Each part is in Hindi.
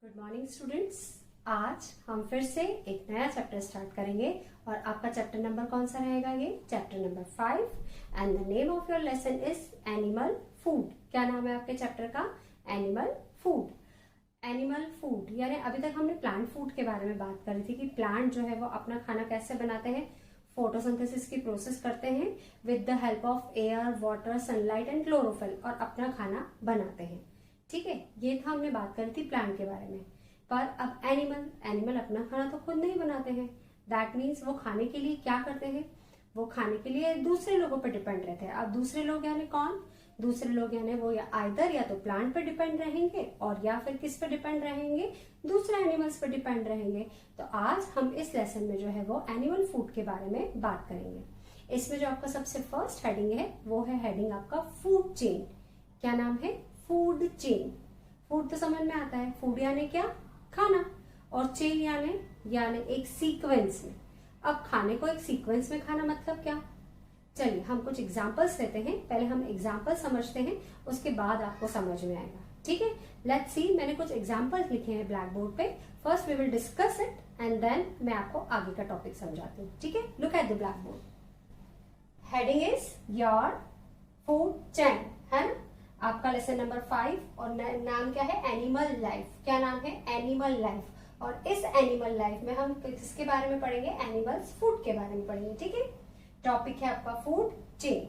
Good morning students. आज हम फिर से एक नया चैप्टर स्टार्ट करेंगे और आपका चैप्टर नंबर कौन सा रहेगा? ये chapter number 5 and the name of your lesson is animal food. क्या नाम है आपके चैप्टर का? Animal food. एनिमल फूड यानी अभी तक हमने प्लांट फूड के बारे में बात करी थी कि प्लांट जो है वो अपना खाना कैसे बनाते हैं, फोटोसिंथेसिस की प्रोसेस करते हैं with the help of air, water, sunlight and chlorophyll और अपना खाना बनाते हैं। ठीक है, ये था हमने बात करी थी प्लांट के बारे में। पर अब एनिमल अपना खाना तो खुद नहीं बनाते हैं। दैट मीन्स वो खाने के लिए क्या करते हैं? वो खाने के लिए दूसरे लोगों पर डिपेंड रहते हैं। अब दूसरे लोग यानी कौन? दूसरे लोग यानी वो या तो प्लांट पर डिपेंड रहेंगे और या फिर किस पर डिपेंड रहेंगे? दूसरे एनिमल्स पर डिपेंड रहेंगे। तो आज हम इस लेसन में जो है वो एनिमल फूड के बारे में बात करेंगे। इसमें जो आपका सबसे फर्स्ट हेडिंग है वो है हेडिंग आपका फूड चेन। क्या नाम है? Food chain. फूड तो समझ में आता है, फूड यानी क्या? खाना। और चेन यानी एक सीक्वेंस में। अब खाने को एक सीक्वेंस में खाना मतलब क्या? चलिए हम कुछ एग्जांपल्स लेते हैं। पहले हम एग्जांपल समझते हैं, उसके बाद आपको समझ में आएगा। ठीक है, लेट्स सी। मैंने कुछ एग्जांपल्स लिखे हैं ब्लैक बोर्ड पे। First we will discuss it and then मैं आपको आगे का टॉपिक समझाती हूँ। ठीक है, look at the blackboard. Heading is your food chain, है ना? आपका लेसन नंबर 5 और नाम क्या है? Animal life. क्या नाम है? Animal life. और इस एनिमल लाइफ में हम किसके बारे में पढ़ेंगे? एनिमल्स फूड के बारे में पढ़ेंगे। ठीक है, टॉपिक है आपका फूड चेन।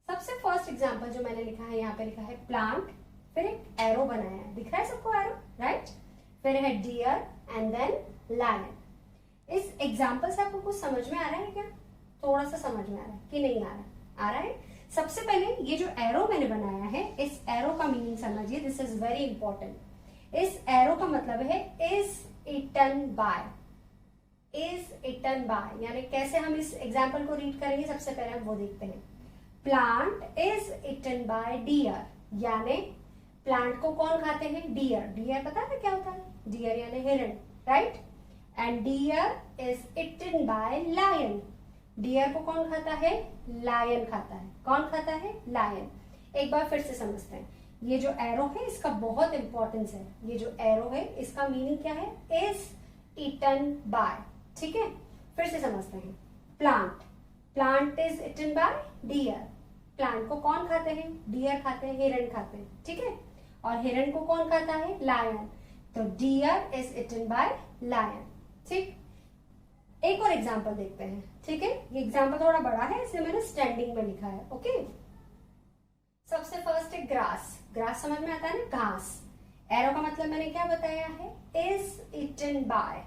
सबसे फर्स्ट एग्जांपल जो मैंने लिखा है, यहाँ पे लिखा है प्लांट, फिर एक एरो बनाया है, दिख रहा है सबको एरो, राइट? फिर है डियर एंड देन लायन। इस एग्जाम्पल से आपको कुछ समझ में आ रहा है क्या? थोड़ा सा समझ में आ रहा है कि नहीं आ रहा है? आ रहा है। सबसे पहले ये जो एरो मैंने बनाया है, इस एरो का मीनिंग समझिए। This is very important. इस एरो का मतलब है is eaten bye. Is eaten bye यानी कैसे हम इस एग्जाम्पल को रीड करेंगे, सबसे पहले हम वो देखते हैं। Plant is eaten by deer, यानी प्लांट को कौन खाते हैं? डियर। डियर पता है क्या होता है? डियर यानी हिरण, right? And deer is eaten by lion. Deer को कौन खाता है? लायन खाता है। कौन खाता है? लायन। एक बार फिर से समझते हैं। ये जो एरो है इसका बहुत इंपॉर्टेंस है। ये जो एरो है इसका मीनिंग क्या है? Is eaten by. ठीक है, फिर से समझते हैं। Plant is eaten by deer. Plant को कौन खाते हैं? डियर खाते हैं, हिरण खाते हैं। ठीक है, और हिरण को कौन खाता है? लायन। तो deer is eaten by lion. ठीक, एक और एग्जाम्पल देखते हैं। ठीक है, ये एग्जाम्पल थोड़ा बड़ा है इसलिए मैंने स्टैंडिंग में लिखा है। ओके, सबसे फर्स्ट है ग्रास। ग्रास समझ में आता है ना? घास। एरो का मतलब मैंने क्या बताया है? Is eaten bye.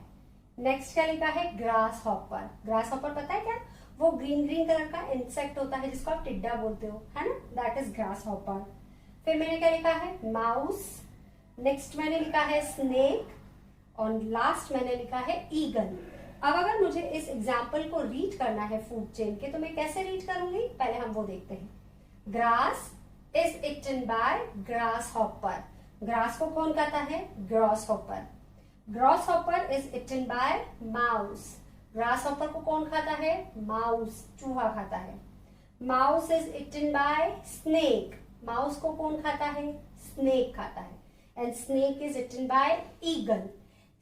नेक्स्ट क्या लिखा है? Grass hopper. ग्रास हॉपर पता है क्या? वो ग्रीन ग्रीन कलर का इंसेक्ट होता है जिसको आप टिड्डा बोलते हो, है ना? That is grass hopper. फिर मैंने क्या लिखा है? माउस। नेक्स्ट मैंने लिखा है स्नेक और लास्ट मैंने लिखा है ईगल। अब अगर मुझे इस एग्जाम्पल को रीड करना है फूड चेन के, तो मैं कैसे रीड करूंगी? पहले हम वो देखते हैं। Grass is eaten bye grass hopper. Grass को कौन खाता है? Grass hopper. Grass hopper is eaten bye mouse. Grass hopper को कौन खाता है? माउस, चूहा खाता है। Mouse is eaten bye snake. Mouse को कौन खाता है? स्नेक खाता है। And snake is eaten bye eagle.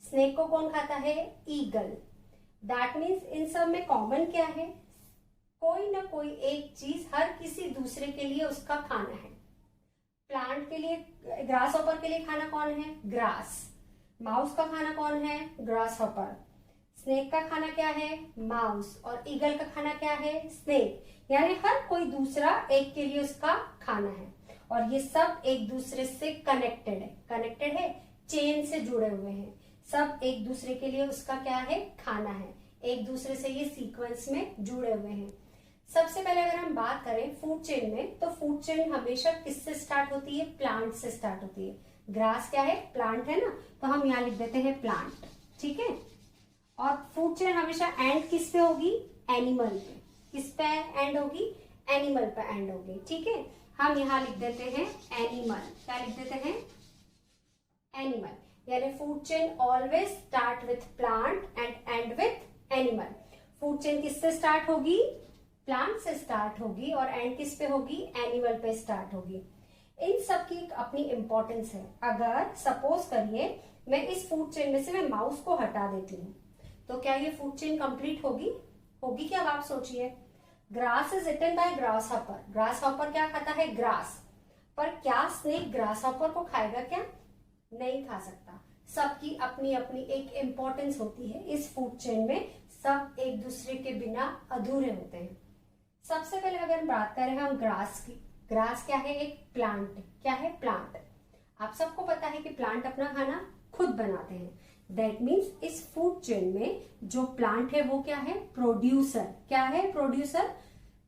Snake को कौन खाता है? ईगल। दैट मीन्स इन सब में कॉमन क्या है? कोई ना कोई एक चीज हर किसी दूसरे के लिए उसका खाना है। प्लांट के लिए, ग्रास हॉपर के लिए खाना कौन है? ग्रास। माउस का खाना कौन है? Grass hopper. स्नेक का खाना क्या है? माउस। और ईगल का खाना क्या है? स्नेक। यानी हर कोई दूसरा एक के लिए उसका खाना है और ये सब एक दूसरे से कनेक्टेड है। कनेक्टेड है, चेन से जुड़े हुए हैं। सब एक दूसरे के लिए उसका क्या है? खाना है। एक दूसरे से ये सीक्वेंस में जुड़े हुए हैं। सबसे पहले अगर हम बात करें फूड चेन में, तो फूड चेन हमेशा किससे स्टार्ट होती है? प्लांट से स्टार्ट होती है। ग्रास क्या है? प्लांट है ना, तो हम यहाँ लिख देते हैं प्लांट। ठीक है, और फूड चेन हमेशा एंड किस पे होगी? एनिमल पे। किस पे एंड होगी? एनिमल पे एंड होगी। ठीक है, हम यहाँ लिख देते हैं एनिमल। क्या लिख देते हैं? एनिमल। यानी food chain always start with plant and and with animal. Food chain किससे स्टार्ट होगी? प्लांट से स्टार्ट होगी और एंड किस पे होगी? एनिमल पे स्टार्ट होगी। इन सब की एक अपनी इंपॉर्टेंस है। अगर सपोज करिए मैं इस फूड चेन में से मैं माउस को हटा देती हूँ, तो क्या ये फूड चेन कंप्लीट होगी? होगी क्या? आप सोचिए। Grass is eaten bye grass hopper. Grass hopper क्या खाता है? ग्रास। पर क्या स्नेक ग्रास हॉपर को खाएगा क्या? नहीं खा सकता। सबकी अपनी अपनी एक इंपॉर्टेंस होती है इस फूड चेन में। सब एक दूसरे के बिना अधूरे होते हैं। सबसे पहले अगर बात करें हम ग्रास की, ग्रास क्या है? एक प्लांट। क्या है? प्लांट। आप सबको पता है कि प्लांट अपना खाना खुद बनाते हैं। दैट मीन्स इस फूड चेन में जो प्लांट है वो क्या है? प्रोड्यूसर। क्या है? प्रोड्यूसर।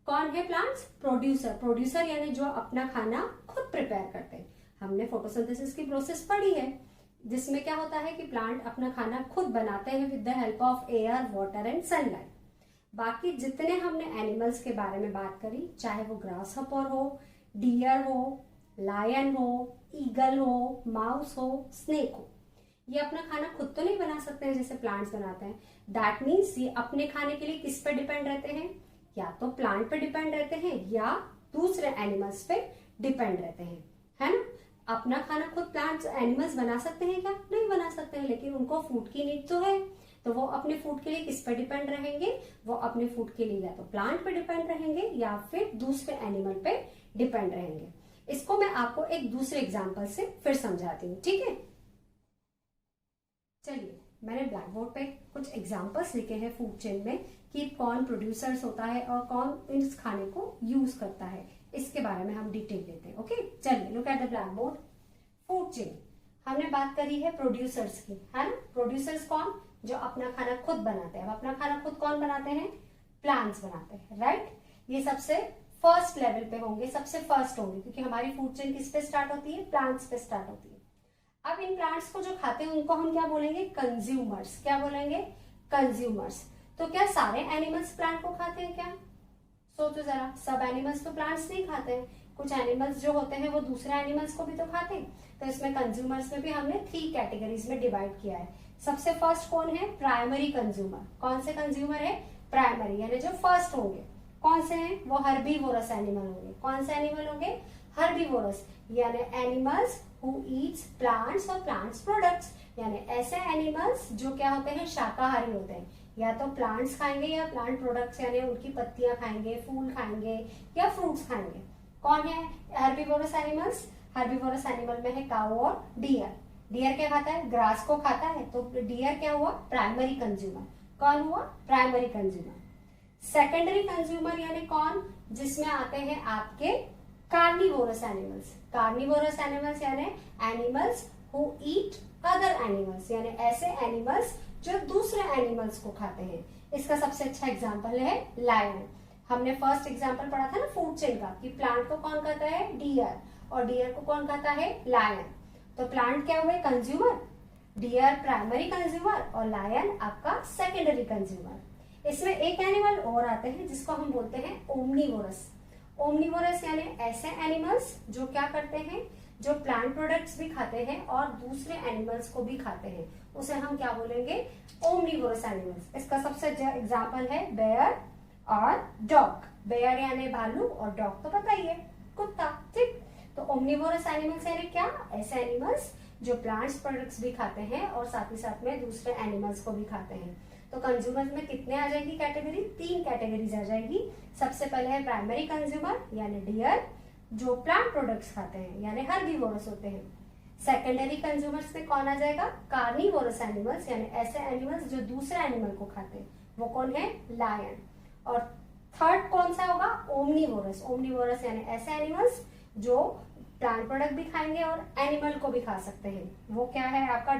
कौन है प्लांट्स? प्रोड्यूसर। प्रोड्यूसर यानी जो अपना खाना खुद प्रिपेयर करते हैं। हमने फोटोसिंथेसिस की प्रोसेस पढ़ी है, जिसमें क्या होता है कि प्लांट अपना खाना खुद बनाते हैं with the help of air, water and sunlight. बाकी जितने हमने एनिमल्स के बारे में बात करी, चाहे वो ग्रास हॉपर हो, डियर हो, लायन हो, ईगल हो, माउस हो, स्नेक हो, ये अपना खाना खुद तो नहीं बना सकते हैं जैसे प्लांट्स बनाते हैं। दैट मीन्स ये अपने खाने के लिए किस पे डिपेंड रहते हैं? या तो प्लांट पे डिपेंड रहते हैं या दूसरे एनिमल्स पे डिपेंड रहते हैं, है ना। अपना खाना खुद प्लांट्स एनिमल्स बना सकते हैं क्या? नहीं बना सकते हैं, लेकिन उनको फूड की नीड तो है। तो वो अपने फूड के लिए किस पे डिपेंड रहेंगे? वो अपने फूड के लिए या तो प्लांट पे डिपेंड रहेंगे या फिर दूसरे एनिमल पे डिपेंड रहेंगे। इसको मैं आपको एक दूसरे एग्जाम्पल से फिर समझाती हूँ, ठीक है। चलिए, मैंने ब्लैक बोर्ड पे कुछ एग्जाम्पल्स लिखे हैं फूड चेन में कि कौन प्रोड्यूसर्स होता है और कौन इस खाने को यूज करता है। इसके बारे में हम डिटेल लेते हैं। ओके, चलिए look at the black board. Food chain हमने बात करी है प्रोड्यूसर्स की, है ना। प्रोड्यूसर्स कौन? जो अपना खाना खुद बनाते हैं। अब अपना खाना खुद कौन बनाते हैं? प्लांट्स बनाते हैं, राइट। ये सबसे फर्स्ट लेवल पे होंगे, सबसे फर्स्ट होंगे, क्योंकि हमारी फूड चेन किस पे स्टार्ट होती है? प्लांट्स पे स्टार्ट होती है। अब इन प्लांट्स को जो खाते हैं उनको हम क्या बोलेंगे? कंज्यूमर्स। क्या बोलेंगे? कंज्यूमर्स। तो क्या सारे एनिमल्स प्लांट को खाते हैं क्या? सोचो जरा, सब एनिमल्स तो प्लांट्स नहीं खाते हैं। कुछ एनिमल्स जो होते हैं वो दूसरे एनिमल्स को भी तो खाते हैं। तो इसमें कंज्यूमर्स में भी हमने 3 कैटेगरीज में डिवाइड किया है। सबसे फर्स्ट कौन है? Primary consumer. कौन से कंज्यूमर है? प्राइमरी, यानी जो फर्स्ट होंगे। कौन से हैं? वो हर्बीवोरस एनिमल होंगे। कौन से एनिमल होंगे? हर्बीवोरस, यानी एनिमल्स हु ईट्स प्लांट्स और प्लांट्स प्रोडक्ट्स, यानी ऐसे एनिमल्स जो क्या होते हैं? शाकाहारी होते हैं। या तो प्लांट्स खाएंगे या प्लांट प्रोडक्ट्स यानी उनकी पत्तियां खाएंगे, फूल खाएंगे या फ्रूट्स खाएंगे। कौन है हर्बीवोरस एनिमल्स? हर्बीवोरस एनिमल में है काऊ और डियर। डियर क्या खाता है? ग्रास को खाता है। तो डियर क्या हुआ? Primary consumer. कौन हुआ? Primary consumer. सेकेंडरी कंज्यूमर यानी कौन? जिसमें आते हैं आपके कार्निवोरस एनिमल्स। कार्निवोरस एनिमल्स यानी animals who eat other animals, यानी ऐसे एनिमल्स जो दूसरे एनिमल्स को खाते हैं। इसका सबसे अच्छा एग्जांपल है लायन। हमने फर्स्ट एग्जांपल पढ़ा था ना फूड चेन का, कि प्लांट को कौन खाता है? डियर, और डियर को कौन खाता है? लायन। तो प्लांट क्या हुए? कंज्यूमर, डियर प्राइमरी कंज्यूमर और लायन आपका सेकेंडरी कंज्यूमर। इसमें एक एनिमल और आते हैं जिसको हम बोलते हैं ओमनीवोरस। ओमनीवोरस यानी ऐसे एनिमल्स जो क्या करते हैं? जो प्लांट प्रोडक्ट्स भी खाते हैं और दूसरे एनिमल्स को भी खाते हैं, उसे हम क्या बोलेंगे? Omnivorous animals. इसका सबसे अच्छा एग्जांपल है बेयर और डॉग। बेयर यानी भालू और डॉग तो पता ही है, कुत्ता, ठीक। तो ओमनीवोरस एनिमल्स यानी क्या? ऐसे एनिमल्स जो प्लांट्स प्रोडक्ट्स भी खाते हैं और साथ ही साथ में दूसरे एनिमल्स को भी खाते हैं। तो कंज्यूमर्स में कितने आ जाएगी कैटेगरी? 3 कैटेगरीज आ जाएगी। सबसे पहले है प्राइमरी कंज्यूमर यानी डियर, जो प्लांट प्रोडक्ट्स खाते हैं यानी हर्बीवोरस होते हैं। सेकेंडरी कंज्यूमर्स में कौन आ जाएगा? कार्निवोरस एनिमल्स, यानी ऐसे एनिमल्स जो दूसरे एनिमल को खाते हैं। वो कौन है? लायन। और थर्ड कौन सा होगा? ओमनीवोरस। ओमनीवोरस यानी ऐसे एनिमल्स जो प्लांट प्रोडक्ट भी खाएंगे और एनिमल को भी खा सकते हैं। वो क्या है आपका?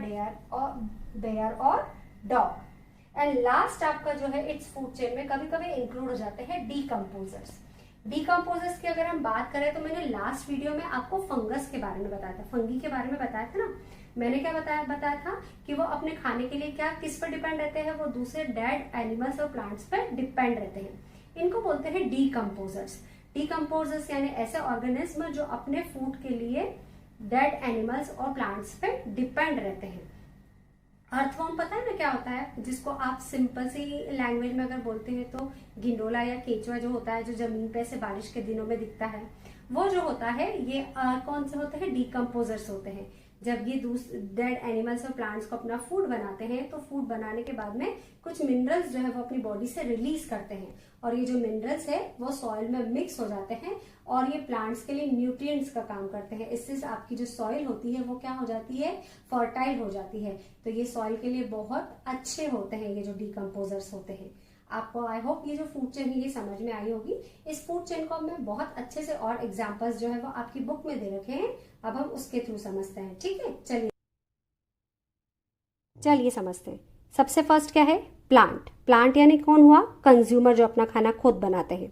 बेयर और डॉग। एंड लास्ट आपका जो है इट्स फूड चेन में कभी कभी इंक्लूड हो जाते हैं डीकम्पोजर्स। डीकम्पोजर्स की अगर हम बात करें तो मैंने लास्ट वीडियो में आपको फंगस के बारे में बताया था, फंगी के बारे में बताया था ना। मैंने क्या बताया था कि वो अपने खाने के लिए क्या किस पर डिपेंड रहते हैं? वो दूसरे डेड एनिमल्स और प्लांट्स पर डिपेंड रहते हैं। इनको बोलते हैं डीकम्पोजर्स। डीकम्पोजर्स यानी ऐसे ऑर्गेनिज्म जो अपने फूड के लिए डेड एनिमल्स और प्लांट्स पे डिपेंड रहते हैं। अर्थवर्म पता है ना क्या होता है? जिसको आप सिंपल सी लैंग्वेज में अगर बोलते हैं तो गिंडोला या केचुआ जो होता है, जो जमीन पे से बारिश के दिनों में दिखता है, वो जो होता है ये कौन से होते हैं, डिकम्पोजर्स होते हैं। जब ये डेड एनिमल्स और प्लांट्स को अपना फूड बनाते हैं तो फूड बनाने के बाद में कुछ मिनरल्स जो है वो अपनी बॉडी से रिलीज करते हैं, और ये जो मिनरल्स है वो सॉइल में मिक्स हो जाते हैं और ये प्लांट्स के लिए न्यूट्रिएंट्स का काम करते हैं। इससे आपकी जो सॉइल होती है वो क्या हो जाती है, फर्टाइल हो जाती है। तो ये सॉइल के लिए बहुत अच्छे होते हैं ये जो डिकम्पोजर्स होते हैं। आपको आई होप ये जो फूड चेन है ये समझ में आई होगी। इस फूड चेन को मैं बहुत अच्छे से और एग्जांपल्स जो है वो आपकी बुक में दे रखे हैं, अब हम उसके थ्रू समझते हैं। ठीक है, चलिए समझते हैं। सबसे फर्स्ट क्या है, प्लांट। प्लांट यानी कौन हुआ, कंज्यूमर जो अपना खाना खुद बनाते हैं।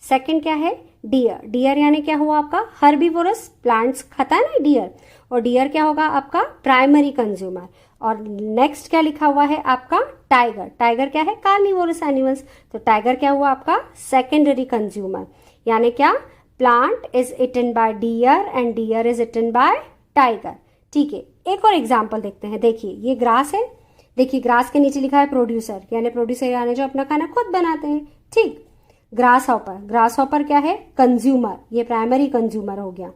सेकंड क्या है, डियर। डियर यानी क्या हुआ आपका, हर्बीवोरस, प्लांट्स खाता है ना डियर, और डियर क्या होगा आपका, प्राइमरी कंज्यूमर। और नेक्स्ट क्या लिखा हुआ है आपका, टाइगर। टाइगर क्या है, कार्निवोरस एनिमल्स, तो टाइगर क्या हुआ आपका, सेकेंडरी कंज्यूमर। यानी क्या, plant is eaten by deer and deer is eaten by tiger. ठीक है, एक और एग्जाम्पल देखते हैं। देखिए ये ग्रास है, देखिए ग्रास के नीचे लिखा है प्रोड्यूसर, यानी प्रोड्यूसर यानी जो अपना खाना खुद बनाते हैं। ठीक, ग्रास हॉपर। ग्रास हॉपर क्या है, कंज्यूमर, ये प्राइमरी कंज्यूमर हो गया।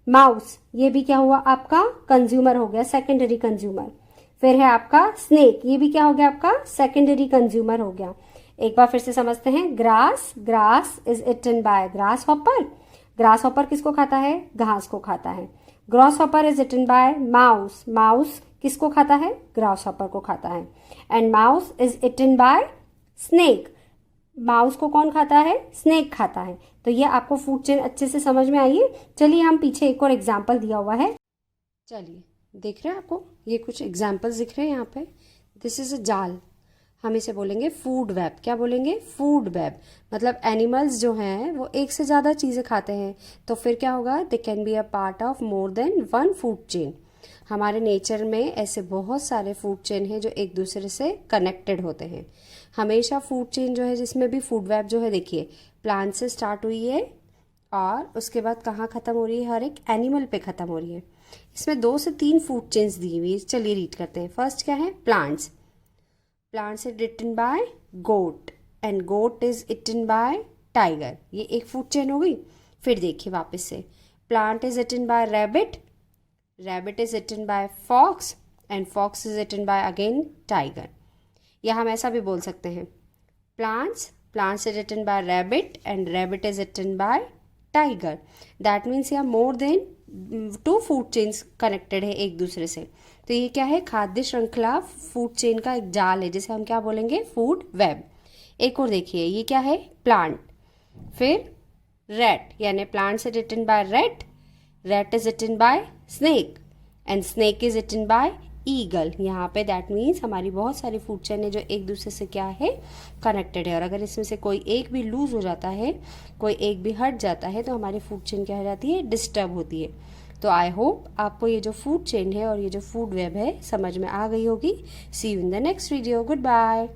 माउस, ये भी क्या हुआ आपका, कंज्यूमर हो गया, सेकेंडरी कंज्यूमर। फिर है आपका स्नेक, ये भी क्या हो गया आपका, सेकेंडरी कंज्यूमर हो गया। एक बार फिर से समझते हैं। Grass, grass is eaten bye grass hopper. Grass hopper किसको खाता है, घास को खाता है। Grass hopper is eaten bye mouse. Mouse किसको खाता है, ग्रास हॉपर को खाता है। And mouse is eaten bye snake. Mouse को कौन खाता है, स्नेक खाता है। तो ये आपको फूड चेन अच्छे से समझ में आई है। चलिए हम पीछे एक और एग्जाम्पल दिया हुआ है, चलिए देख रहे हैं आपको, ये कुछ एग्जाम्पल्स दिख रहे हैं यहाँ पे। दिस इज अ जाल, हम इसे बोलेंगे फूड वेब। क्या बोलेंगे, फूड वेब। मतलब एनिमल्स जो हैं वो एक से ज़्यादा चीज़ें खाते हैं, तो फिर क्या होगा, they can be a part of more than one food chain. हमारे नेचर में ऐसे बहुत सारे फूड चेन हैं जो एक दूसरे से कनेक्टेड होते हैं। हमेशा फूड चेन जो है, जिसमें भी फूड वेब जो है, देखिए प्लांट से स्टार्ट हुई है और उसके बाद कहाँ ख़त्म हो रही है, हर एक एनिमल पे ख़त्म हो रही है। इसमें 2 से 3 फूड चेन्स दी हुई है, चलिए रीड करते हैं। फर्स्ट क्या है, plants. Plants is eaten by goat and goat is eaten by tiger, ये एक फूड चेन हो गई। फिर देखिए वापस से, plant is eaten by rabbit, rabbit is eaten by fox and fox is eaten by again tiger. या हम ऐसा भी बोल सकते हैं, plants is eaten by rabbit and rabbit is eaten by tiger. That means या more than 2 food chains connected है एक दूसरे से। तो ये क्या है, खाद्य श्रृंखला फूड चेन का एक जाल है, जिसे हम क्या बोलेंगे, फूड वेब। एक और देखिए, ये क्या है, प्लांट। फिर रैट, यानी plants is eaten bye rat, rat is eaten bye snake and snake is eaten bye eagle. यहाँ पे दैट मीन्स हमारी बहुत सारी फूड चेन है जो एक दूसरे से क्या है, कनेक्टेड है। और अगर इसमें से कोई एक भी लूज हो जाता है, कोई एक भी हट जाता है, तो हमारी फूड चेन क्या हो जाती है, डिस्टर्ब होती है। तो आई होप आपको ये जो फूड चेन है और ये जो फूड वेब है समझ में आ गई होगी। See you in the next video, good bye.